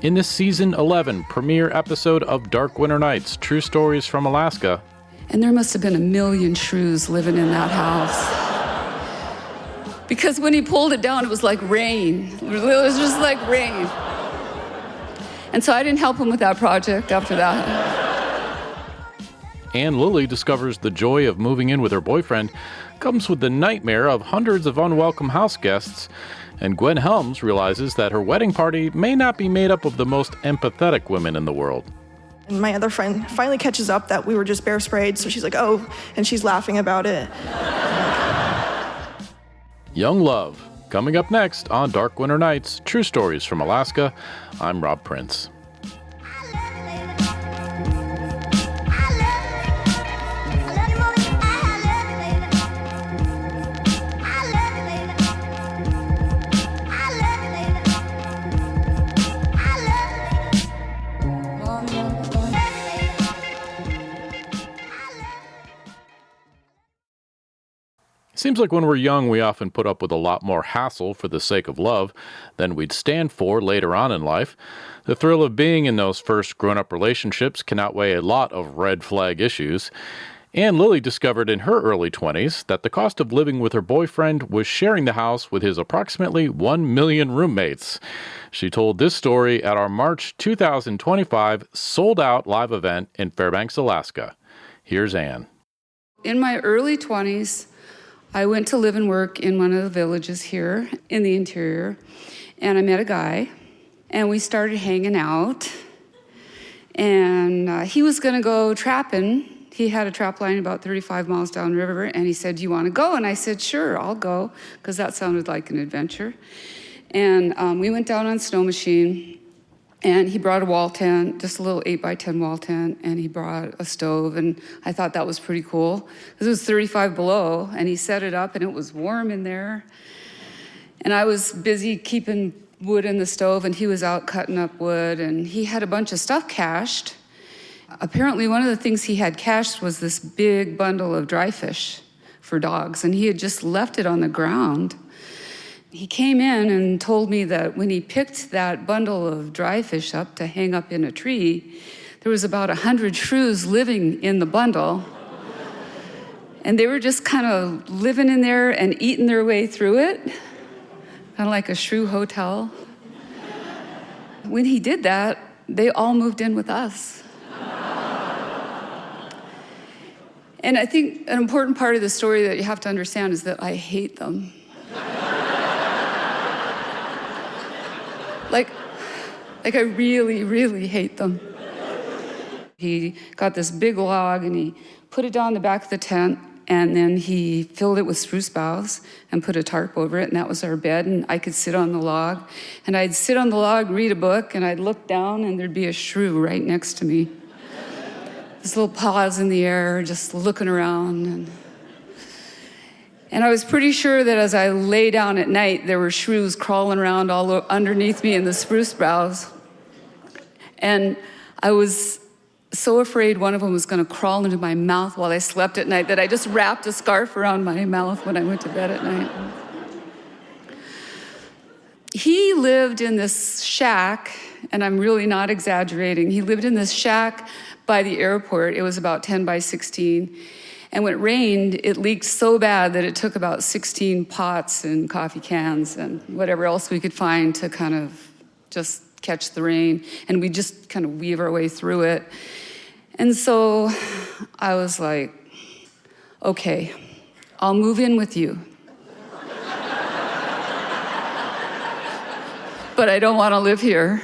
In this season 11 premiere episode of Dark Winter Nights, True Stories from Alaska. And there must have been 1 million shrews living in that house. Because when he pulled it down, it was like rain. It was just like rain. And so I didn't help him with that project after that. And Lilley discovers the joy of moving in with her boyfriend comes with the nightmare of hundreds of unwelcome house guests. And Gwen Helms realizes that her wedding party may not be made up of the most empathetic women in the world. And my other friend finally catches up that we were just bear sprayed, so she's like, oh, and she's laughing about it. Young Love, coming up next on Dark Winter Nights, True Stories from Alaska. I'm Rob Prince. Seems like when we're young, we often put up with a lot more hassle for the sake of love than we'd stand for later on in life. The thrill of being in those first grown-up relationships can outweigh a lot of red flag issues. And Lilley discovered in her early 20s that the cost of living with her boyfriend was sharing the house with his approximately 1 million roommates. She told this story at our March 2025 sold-out live event in Fairbanks, Alaska. Here's Ann. In my early 20s, I went to live and work in one of the villages here in the interior, and I met a guy, and we started hanging out, and he was going to go trapping. He had a trap line about 35 miles downriver, and he said, do you want to go? And I said, sure, I'll go, because that sounded like an adventure. And we went down on snow machine, and he brought a wall tent, just a little 8x10 wall tent, and he brought a stove, and I thought that was pretty cool, because it was 35 below, and he set it up, and it was warm in there. And I was busy keeping wood in the stove, and he was out cutting up wood, and he had a bunch of stuff cached. Apparently, one of the things he had cached was this big bundle of dry fish for dogs, and he had just left it on the ground. He came in and told me that when he picked that bundle of dry fish up to hang up in a tree, there was about 100 shrews living in the bundle. And they were just kind of living in there and eating their way through it, kind of like a shrew hotel. When he did that, they all moved in with us. And I think an important part of the story that you have to understand is that I hate them. Like I really, really hate them. He got this big log and he put it down the back of the tent, and then he filled it with spruce boughs and put a tarp over it, and that was our bed, and I could sit on the log. And I'd sit on the log, read a book, and I'd look down and there'd be a shrew right next to me. His little paws in the air, just looking around. And I was pretty sure that as I lay down at night, there were shrews crawling around all underneath me in the spruce boughs. And I was so afraid one of them was going to crawl into my mouth while I slept at night that I just wrapped a scarf around my mouth when I went to bed at night. He lived in this shack, and I'm really not exaggerating. He lived in this shack by the airport. It was about 10 by 16. And when it rained, it leaked so bad that it took about 16 pots and coffee cans and whatever else we could find to kind of just catch the rain. And we just kind of weave our way through it. And so I was like, okay, I'll move in with you. But I don't want to live here.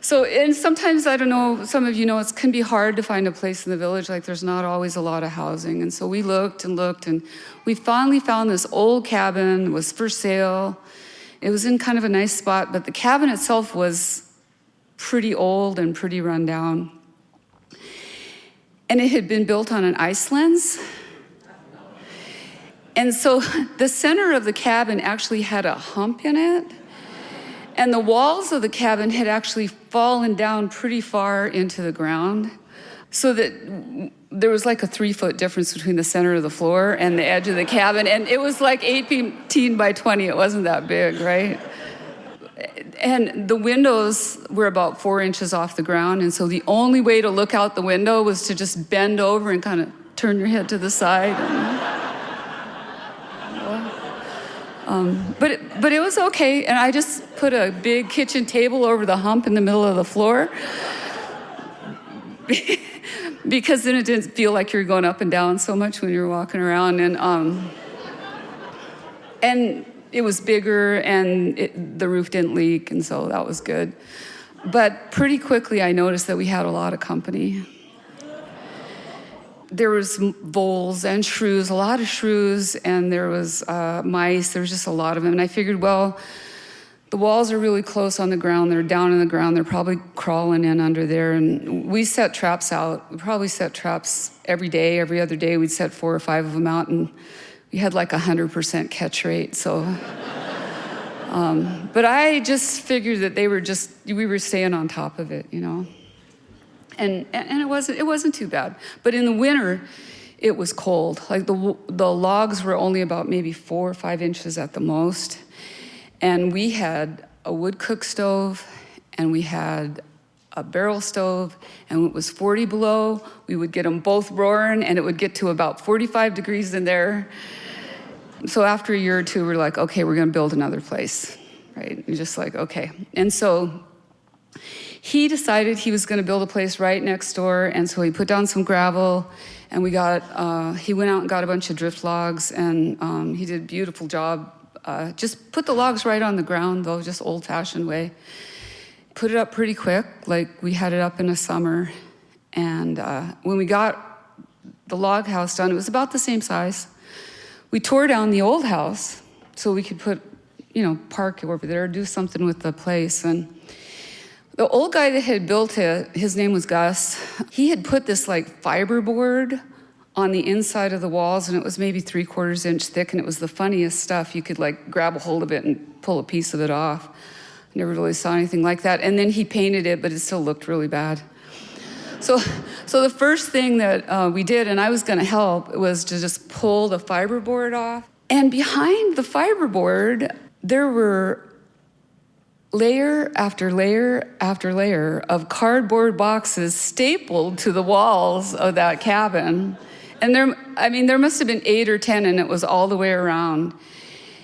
So, and sometimes, I don't know, some of you know, it can be hard to find a place in the village, like there's not always a lot of housing. And so we looked and looked, and we finally found this old cabin. It was for sale. It was in kind of a nice spot, but the cabin itself was pretty old and pretty run down. And it had been built on an ice lens. And so the center of the cabin actually had a hump in it. And the walls of the cabin had actually fallen down pretty far into the ground, so that there was like a 3-foot difference between the center of the floor and the edge of the cabin. And it was like 18 by 20. It wasn't that big, right? And the windows were about 4 inches off the ground. And so the only way to look out the window was to just bend over and kind of turn your head to the side. But it was okay, and I just put a big kitchen table over the hump in the middle of the floor because then it didn't feel like you were going up and down so much when you were walking around, and it was bigger, and the roof didn't leak, and so that was good. But pretty quickly I noticed that we had a lot of company. There was voles and shrews, a lot of shrews, and there was mice. There was just a lot of them. And I figured, well, the walls are really close on the ground. They're down on the ground. They're probably crawling in under there. And we set traps out. We probably set traps every day, every other day. We'd set 4 or 5 of them out, and we had like 100% catch rate. So, but I just figured that we were staying on top of it, you know. And it wasn't too bad. But in the winter, it was cold. Like the logs were only about maybe 4 or 5 inches at the most. And we had a wood cook stove, and we had a barrel stove, and it was 40 below. We would get them both roaring, and it would get to about 45 degrees in there. So after a year or two, we're like, okay, we're gonna build another place, right? And just like, okay. And so he decided he was going to build a place right next door, and so he put down some gravel, and he went out and got a bunch of drift logs, and he did a beautiful job. Just put the logs right on the ground, though, just old-fashioned way. Put it up pretty quick, like we had it up in the summer, and when we got the log house done, it was about the same size. We tore down the old house so we could park over there, do something with the place, and the old guy that had built it, his name was Gus, he had put this like fiberboard on the inside of the walls, and it was maybe 3/4 inch thick, and it was the funniest stuff. You could like grab a hold of it and pull a piece of it off. Never really saw anything like that. And then he painted it, but it still looked really bad. So the first thing that we did, and I was gonna help, was to just pull the fiberboard off. And behind the fiberboard, there were layer after layer after layer of cardboard boxes stapled to the walls of that cabin. And there must have been 8 or 10, and it was all the way around.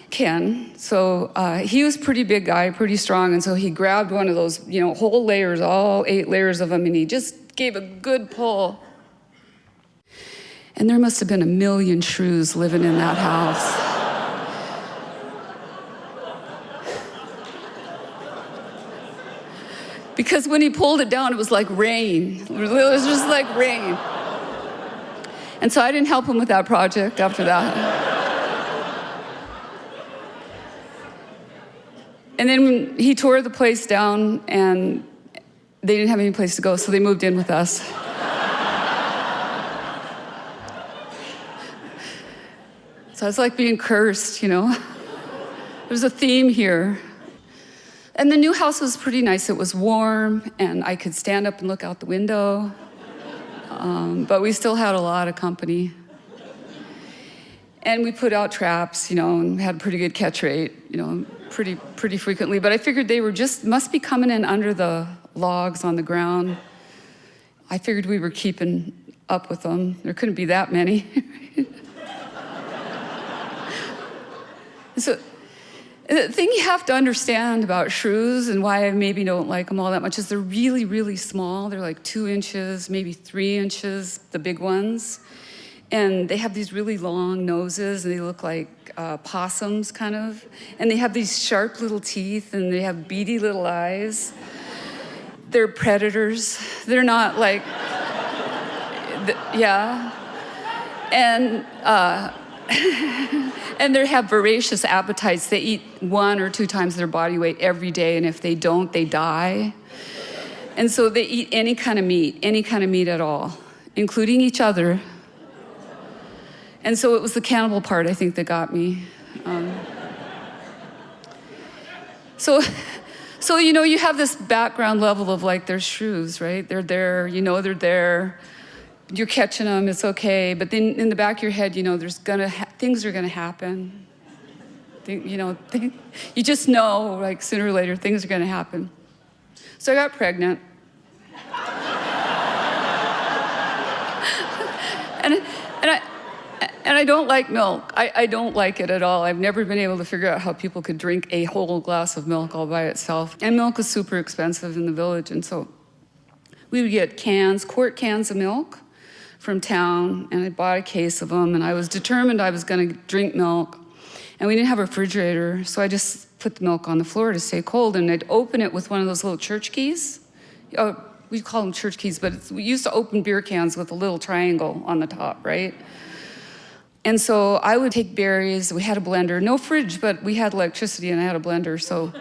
Ken, so he was a pretty big guy, pretty strong, and so he grabbed one of those, whole layers, all 8 layers of them, and he just gave a good pull. And there must have been 1 million shrews living in that house. Because when he pulled it down, it was like rain. It was just like rain. And so I didn't help him with that project after that. And then he tore the place down, and they didn't have any place to go, so they moved in with us. So it's like being cursed, There's a theme here. And the new house was pretty nice. It was warm, and I could stand up and look out the window. But we still had a lot of company. And we put out traps, and had a pretty good catch rate, pretty frequently. But I figured they must be coming in under the logs on the ground. I figured we were keeping up with them. There couldn't be that many. So the thing you have to understand about shrews, and why I maybe don't like them all that much, is they're really, really small. They're like 2 inches, maybe 3 inches, the big ones. And they have these really long noses, and they look like possums, kind of. And they have these sharp little teeth, and they have beady little eyes. They're predators. They're not like, yeah. And and they have voracious appetites. They eat 1 or 2 times their body weight every day, and if they don't, they die. And so they eat any kind of meat at all, including each other. And so it was the cannibal part, I think, that got me. So you have this background level of like, there's shrews, right? They're there, they're there. You're catching them, it's okay. But then in the back of your head, there's things are gonna happen. You just know, like sooner or later, things are gonna happen. So I got pregnant. And I don't like milk. I don't like it at all. I've never been able to figure out how people could drink a whole glass of milk all by itself. And milk was super expensive in the village, and so we would get quart cans of milk from town, and I bought a case of them, and I was determined I was going to drink milk. And we didn't have a refrigerator, so I just put the milk on the floor to stay cold, and I'd open it with one of those little church keys. We call them church keys, but we used to open beer cans with a little triangle on the top, right? And so I would take berries. We had a blender, no fridge, but we had electricity and I had a blender. So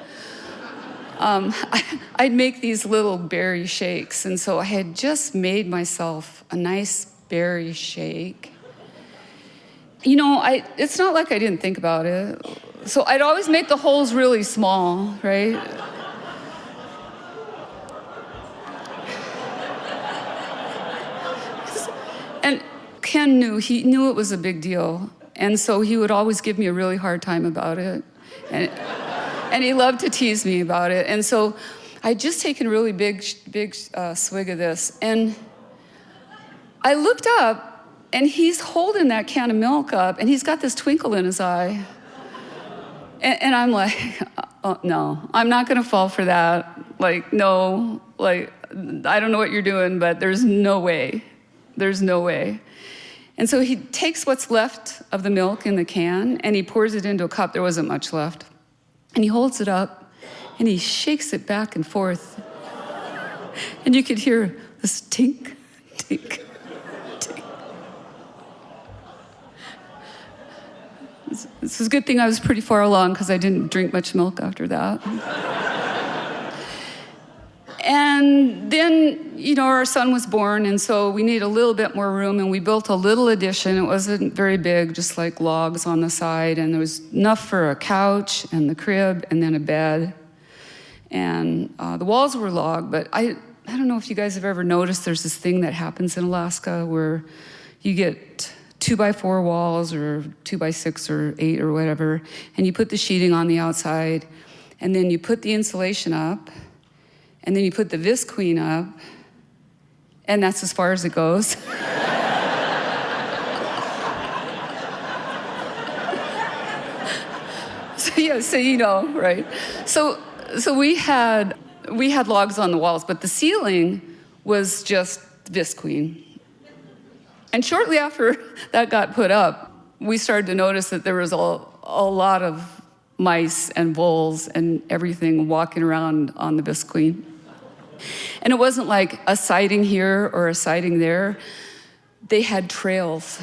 I'd make these little berry shakes. And so I had just made myself a nice berry shake. It's not like I didn't think about it. So I'd always make the holes really small, right? And Ken knew it was a big deal. And so he would always give me a really hard time about it. And he loved to tease me about it. And so I'd just taken a really big swig of this. And I looked up, and he's holding that can of milk up, and he's got this twinkle in his eye. And I'm like, oh, no, I'm not going to fall for that. Like, no, like, I don't know what you're doing, but there's no way. There's no way. And so he takes what's left of the milk in the can, and he pours it into a cup. There wasn't much left. And he holds it up, and he shakes it back and forth. And you could hear this tink, tink, tink. This was a good thing I was pretty far along, because I didn't drink much milk after that. And then, our son was born, and so we needed a little bit more room, and we built a little addition. It wasn't very big, just like logs on the side, and there was enough for a couch and the crib and then a bed. And the walls were log, but I don't know if you guys have ever noticed there's this thing that happens in Alaska where you get 2x4 walls or 2x6 or 8 or whatever, and you put the sheeting on the outside, and then you put the insulation up, and then you put the visqueen up, and that's as far as it goes. So right? So we had logs on the walls, but the ceiling was just visqueen. And shortly after that got put up, we started to notice that there was a lot of mice and voles and everything walking around on the visqueen. And it wasn't like a siding here or a siding there. They had trails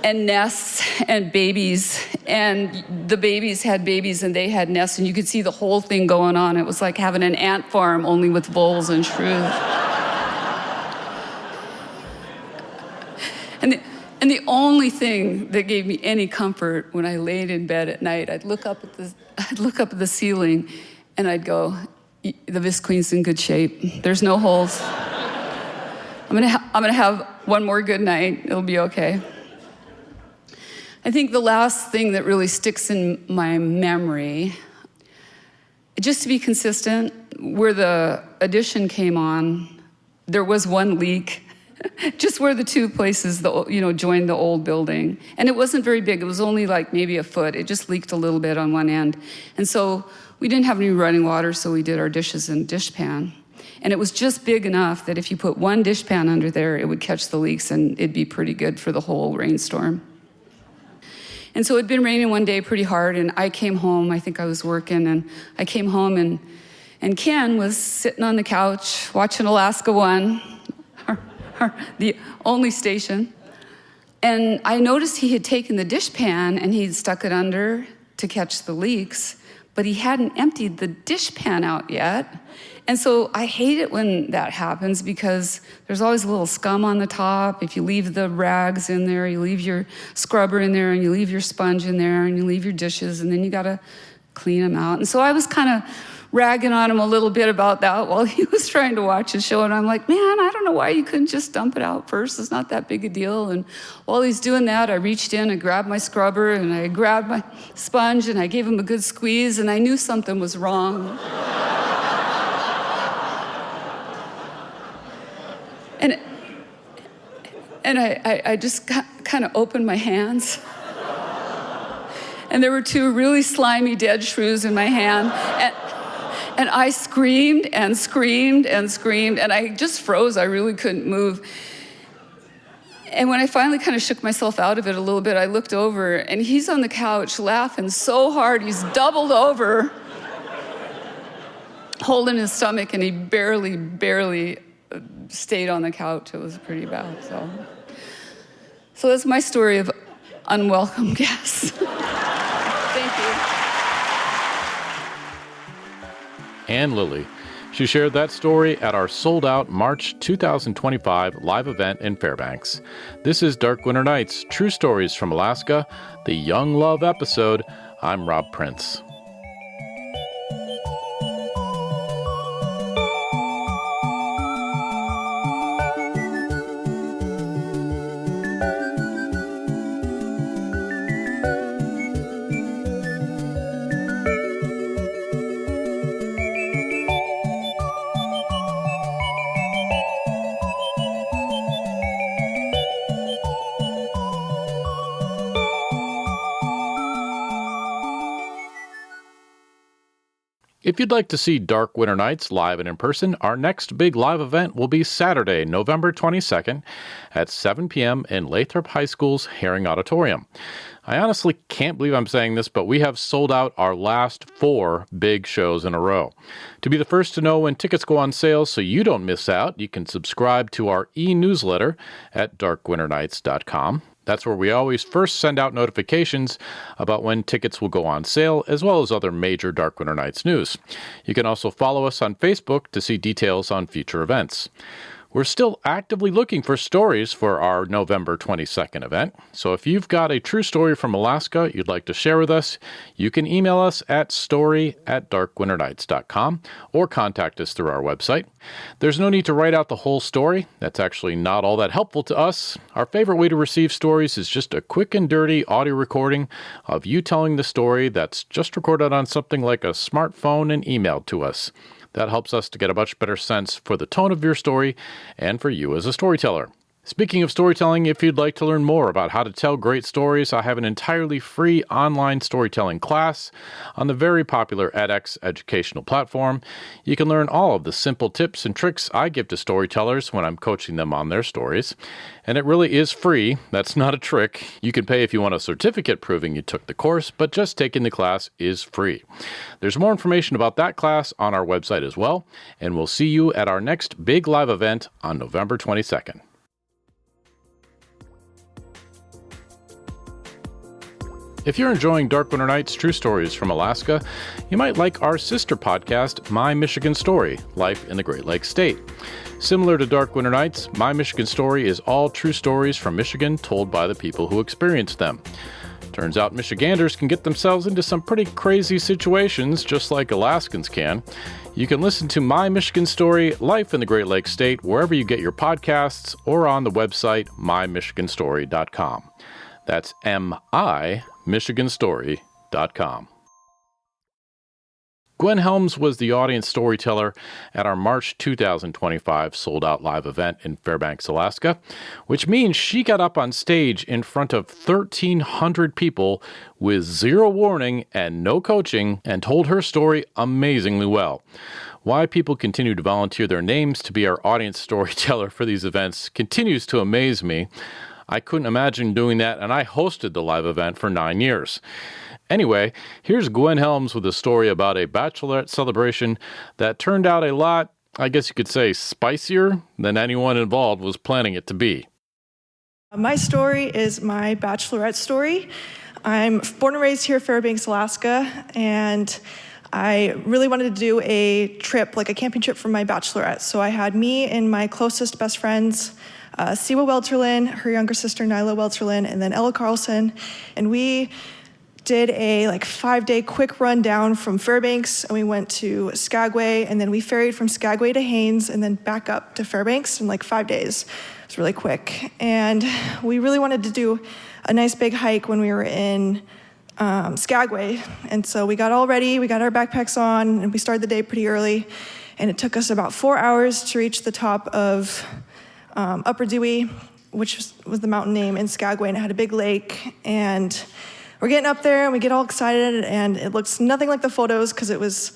and nests and babies, and the babies had babies and they had nests, and you could see the whole thing going on. It was like having an ant farm, only with voles and shrews. And the only thing that gave me any comfort when I laid in bed at night, I'd look up at the ceiling, and I'd go, the visqueen's in good shape. There's no holes. I'm gonna have one more good night. It'll be okay. I think the last thing that really sticks in my memory, just to be consistent, where the addition came on, there was one leak. Just where the two places, joined the old building. And it wasn't very big. It was only like maybe a foot. It just leaked a little bit on one end. And so we didn't have any running water, so we did our dishes in a dishpan. And it was just big enough that if you put one dishpan under there, it would catch the leaks, and it'd be pretty good for the whole rainstorm. And so it'd been raining one day pretty hard, and I came home. I think I was working, and I came home, and Ken was sitting on the couch watching Alaska One, the only station. And I noticed he had taken the dishpan and he'd stuck it under to catch the leaks, but he hadn't emptied the dishpan out yet. And so I hate it when that happens because there's always a little scum on the top. If you leave the rags in there, you leave your scrubber in there, and you leave your sponge in there, and you leave your dishes, and then you gotta clean them out. And so I was kind of ragging on him a little bit about that while he was trying to watch his show. And I'm like, man, I don't know why you couldn't just dump it out first. It's not that big a deal. And while he's doing that, I reached in and grabbed my scrubber, and I grabbed my sponge, and I gave him a good squeeze, and I knew something was wrong. And I just kind of opened my hands. And there were two really slimy dead shrews in my hand. And I screamed and screamed and screamed, and I just froze. I really couldn't move. And when I finally kind of shook myself out of it a little bit, I looked over, and he's on the couch laughing so hard, he's doubled over, holding his stomach, and he barely stayed on the couch. It was pretty bad. So that's my story of unwelcome guests. Thank you. And Lilley. She shared that story at our sold-out March 2025 live event in Fairbanks. This is Dark Winter Nights, True Stories from Alaska, the Young Love episode. I'm Rob Prince. If you'd like to see Dark Winter Nights live and in person, our next big live event will be Saturday, November 22nd at 7 p.m. in Lathrop High School's Herring Auditorium. I honestly can't believe I'm saying this, but we have sold out our last 4 big shows in a row. To be the first to know when tickets go on sale so you don't miss out, you can subscribe to our e-newsletter at darkwinternights.com. That's where we always first send out notifications about when tickets will go on sale, as well as other major Dark Winter Nights news. You can also follow us on Facebook to see details on future events. We're still actively looking for stories for our November 22nd event. So if you've got a true story from Alaska you'd like to share with us, you can email us at story@darkwinternights.com or contact us through our website. There's no need to write out the whole story. That's actually not all that helpful to us. Our favorite way to receive stories is just a quick and dirty audio recording of you telling the story that's just recorded on something like a smartphone and emailed to us. That helps us to get a much better sense for the tone of your story and for you as a storyteller. Speaking of storytelling, if you'd like to learn more about how to tell great stories, I have an entirely free online storytelling class on the very popular edX educational platform. You can learn all of the simple tips and tricks I give to storytellers when I'm coaching them on their stories. And it really is free. That's not a trick. You can pay if you want a certificate proving you took the course, but just taking the class is free. There's more information about that class on our website as well, and we'll see you at our next big live event on November 22nd. If you're enjoying Dark Winter Nights True Stories from Alaska, you might like our sister podcast, My Michigan Story, Life in the Great Lakes State. Similar to Dark Winter Nights, My Michigan Story is all true stories from Michigan told by the people who experienced them. Turns out Michiganders can get themselves into some pretty crazy situations, just like Alaskans can. You can listen to My Michigan Story, Life in the Great Lakes State, wherever you get your podcasts, or on the website mymichiganstory.com. That's michiganstory.com. Gwen Helms was the audience storyteller at our March 2025 sold-out live event in Fairbanks, Alaska, which means she got up on stage in front of 1,300 people with zero warning and no coaching and told her story amazingly well. Why people continue to volunteer their names to be our audience storyteller for these events continues to amaze me. I couldn't imagine doing that, and I hosted the live event for 9 years. Anyway, here's Gwen Helms with a story about a bachelorette celebration that turned out a lot, I guess you could say, spicier than anyone involved was planning it to be. My story is my bachelorette story. I'm born and raised here in Fairbanks, Alaska, and I really wanted to do a trip, like a camping trip for my bachelorette. So I had me and my closest best friends, Siwa Welterlin, her younger sister Nyla Welterlin, and then Ella Carlson, and we did a 5-day quick run down from Fairbanks, and we went to Skagway, and then we ferried from Skagway to Haines, and then back up to Fairbanks in 5 days. It was really quick, and we really wanted to do a nice big hike when we were in Skagway, and so we got all ready, we got our backpacks on, and we started the day pretty early, and it took us about 4 hours to reach the top of Upper Dewey, which was the mountain name in Skagway, and it had a big lake, and we're getting up there and we get all excited, and it looks nothing like the photos because it was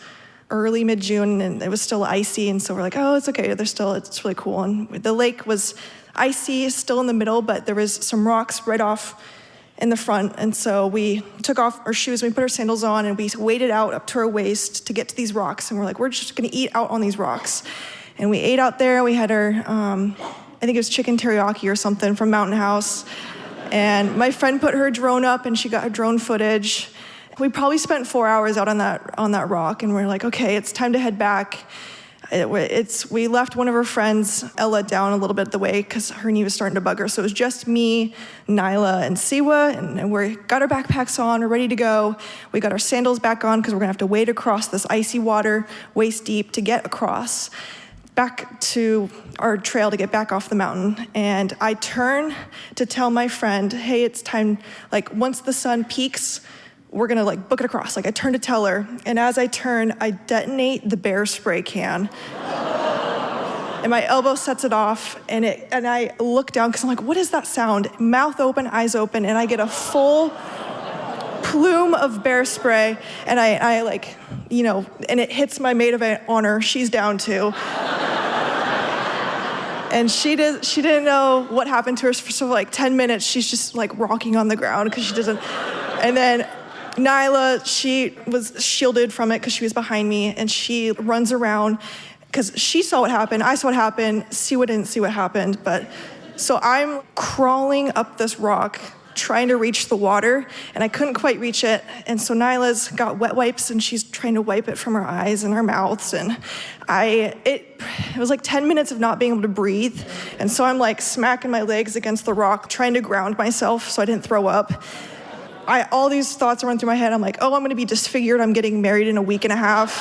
early mid-June and it was still icy, and so we're like, oh, it's okay, it's really cool. And the lake was icy, still in the middle, but there was some rocks right off in the front, and so we took off our shoes, we put our sandals on, and we waded out up to our waist to get to these rocks, and we're like, we're just gonna eat out on these rocks. And we ate out there, we had our, I think it was chicken teriyaki or something from Mountain House. And my friend put her drone up and she got her drone footage. We probably spent 4 hours out on that rock, and we're like, okay, it's time to head back. We left one of her friends, Ella, down a little bit the way because her knee was starting to bug her. So it was just me, Nyla, and Siwa, and we got our backpacks on, we're ready to go. We got our sandals back on because we're gonna have to wade across this icy water, waist deep, to get across back to our trail to get back off the mountain. And I turn to tell my friend, hey, it's time, once the sun peaks, we're gonna book it across. I turn to tell her, and as I turn, I detonate the bear spray can. And my elbow sets it off, and I look down, because I'm like, what is that sound? Mouth open, eyes open, and I get a full plume of bear spray, and and it hits my maid of honor. She's down too. And she didn't know what happened to her for 10 minutes. She's just rocking on the ground because she doesn't. And then Nyla, she was shielded from it because she was behind me, and she runs around because she saw what happened. I saw what happened. Siwa didn't see what happened, so I'm crawling up this rock trying to reach the water, and I couldn't quite reach it. And so Nyla's got wet wipes, and she's trying to wipe it from her eyes and her mouths. And it was 10 minutes of not being able to breathe. And so I'm smacking my legs against the rock, trying to ground myself so I didn't throw up. All these thoughts run through my head. I'm like, oh, I'm gonna be disfigured. I'm getting married in a week and a half.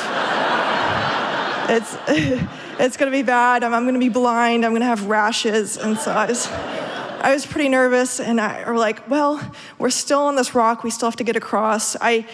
It's gonna be bad. I'm gonna be blind. I'm gonna have rashes. And so I was pretty nervous, and we're like, well, we're still on this rock. We still have to get across. I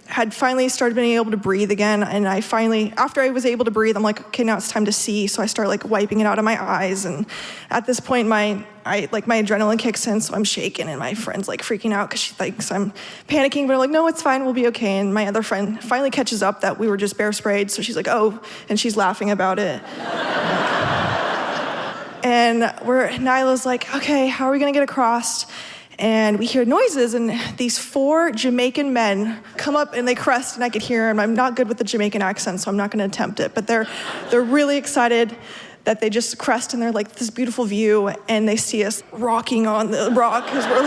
had finally started being able to breathe again, and after I was able to breathe, I'm like, okay, now it's time to see. So I start wiping it out of my eyes, and at this point, my adrenaline kicks in, so I'm shaking, and my friend's freaking out because she thinks I'm panicking, but I'm like, no, it's fine, we'll be okay. And my other friend finally catches up that we were just bear sprayed, so she's like, oh, and she's laughing about it. And Nyla's like, okay, how are we gonna get across? And we hear noises, and these 4 Jamaican men come up and they crest, and I could hear them. I'm not good with the Jamaican accent, so I'm not gonna attempt it, but they're really excited that they just crest, and they're this beautiful view, and they see us rocking on the rock, because we're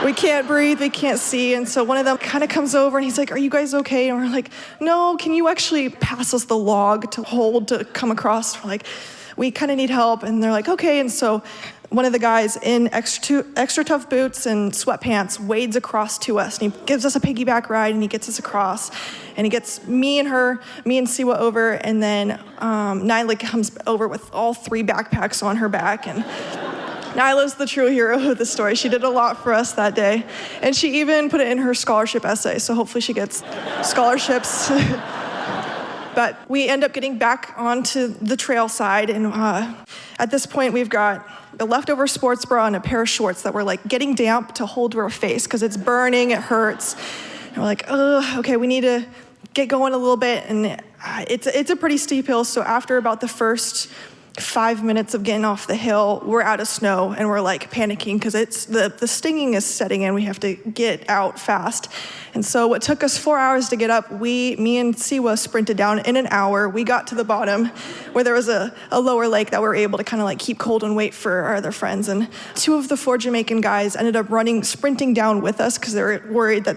we can't breathe, we can't see. And so one of them kind of comes over, and he's like, are you guys okay? And we're like, no, can you actually pass us the log to hold to come across? We're like, we kind of need help. And they're like, okay. And so one of the guys in extra tough boots and sweatpants wades across to us, and he gives us a piggyback ride, and he gets us across, and he gets me and Siwa over, and then Nyla comes over with all 3 backpacks on her back, and Nyla's the true hero of the story. She did a lot for us that day, and she even put it in her scholarship essay, so hopefully she gets scholarships. But we end up getting back onto the trail side, and at this point we've got a leftover sports bra and a pair of shorts that were getting damp to hold to our face because it's burning, it hurts. And we're like, oh, okay, we need to get going a little bit, and it's a pretty steep hill, so after about the first 5 minutes of getting off the hill, we're out of snow and we're like panicking because it's the stinging is setting in. We have to get out fast. And so what took us 4 hours to get up, me and Siwa sprinted down in an hour. We got to the bottom where there was a lower lake that we were able to kind of like keep cold and wait for our other friends. And 2 of the 4 Jamaican guys ended up sprinting down with us because they were worried that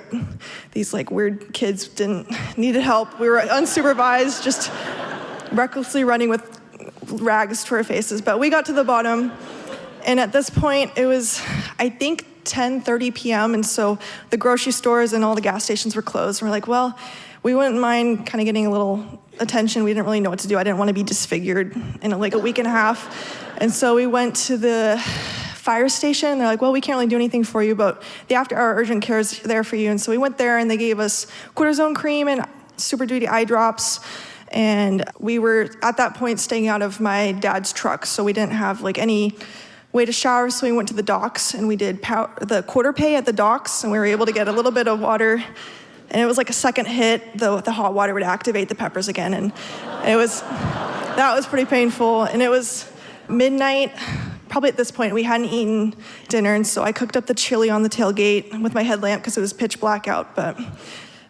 these like weird kids needed help. We were unsupervised, just recklessly running with rags to our faces. But we got to the bottom, and at this point it was, I think, 10:30 p.m. and so the grocery stores and all the gas stations were closed. And we're like, well, we wouldn't mind kind of getting a little attention. We didn't really know what to do. I didn't want to be disfigured in like a week and a half. And so we went to the fire station. They're like, well, we can't really do anything for you, but the after-hour urgent care is there for you. And so we went there, and they gave us cortisone cream and Super Duty eye drops. And we were, at that point, staying out of my dad's truck, so we didn't have like any way to shower, so we went to the docks, and we did the quarter pay at the docks, and we were able to get a little bit of water. And it was like a second hit, the hot water would activate the peppers again, and that was pretty painful. And it was midnight. Probably at this point, we hadn't eaten dinner, and so I cooked up the chili on the tailgate with my headlamp because it was pitch black out, but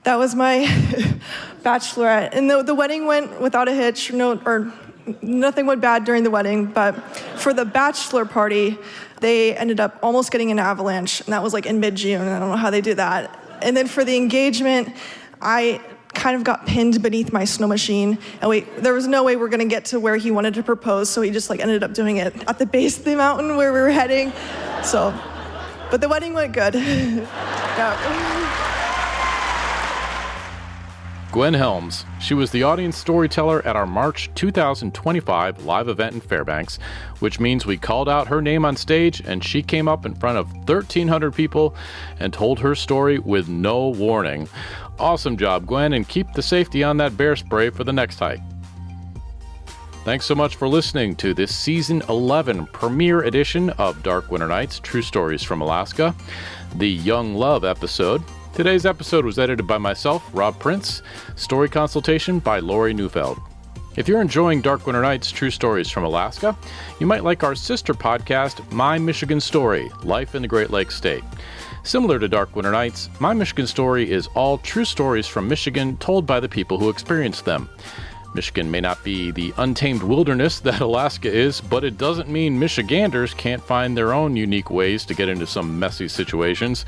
that was my bachelorette. And the wedding went without a hitch, nothing went bad during the wedding, but for the bachelor party, they ended up almost getting an avalanche, and that was like in mid-June. I don't know how they do that. And then for the engagement, I kind of got pinned beneath my snow machine, and there was no way we're gonna get to where he wanted to propose, so he just like ended up doing it at the base of the mountain where we were heading. So, but the wedding went good. Yeah. Gwen Helms. She was the audience storyteller at our March 2025 live event in Fairbanks, which means we called out her name on stage and she came up in front of 1,300 people and told her story with no warning. Awesome job, Gwen, and keep the safety on that bear spray for the next hike. Thanks so much for listening to this Season 11 premiere edition of Dark Winter Nights, True Stories from Alaska, the Young Love episode. Today's episode was edited by myself, Rob Prince. Story consultation by Lori Neufeld. If you're enjoying Dark Winter Nights, True Stories from Alaska, you might like our sister podcast, My Michigan Story, Life in the Great Lakes State. Similar to Dark Winter Nights, My Michigan Story is all true stories from Michigan told by the people who experienced them. Michigan may not be the untamed wilderness that Alaska is, but it doesn't mean Michiganders can't find their own unique ways to get into some messy situations.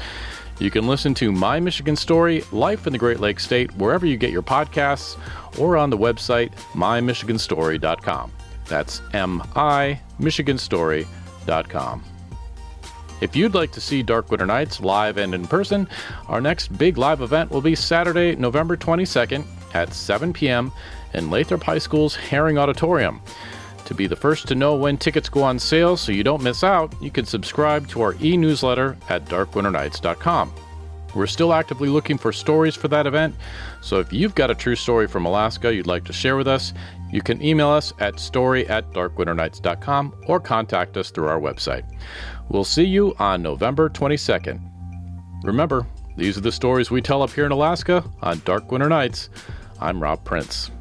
You can listen to My Michigan Story, Life in the Great Lakes State, wherever you get your podcasts, or on the website mymichiganstory.com. That's michiganstory.com. If you'd like to see Dark Winter Nights live and in person, our next big live event will be Saturday, November 22nd at 7 p.m. in Lathrop High School's Herring Auditorium. To be the first to know when tickets go on sale so you don't miss out, you can subscribe to our e-newsletter at darkwinternights.com. We're still actively looking for stories for that event, so if you've got a true story from Alaska you'd like to share with us, you can email us at story@darkwinternights.com or contact us through our website. We'll see you on November 22nd. Remember, these are the stories we tell up here in Alaska on Dark Winter Nights. I'm Rob Prince.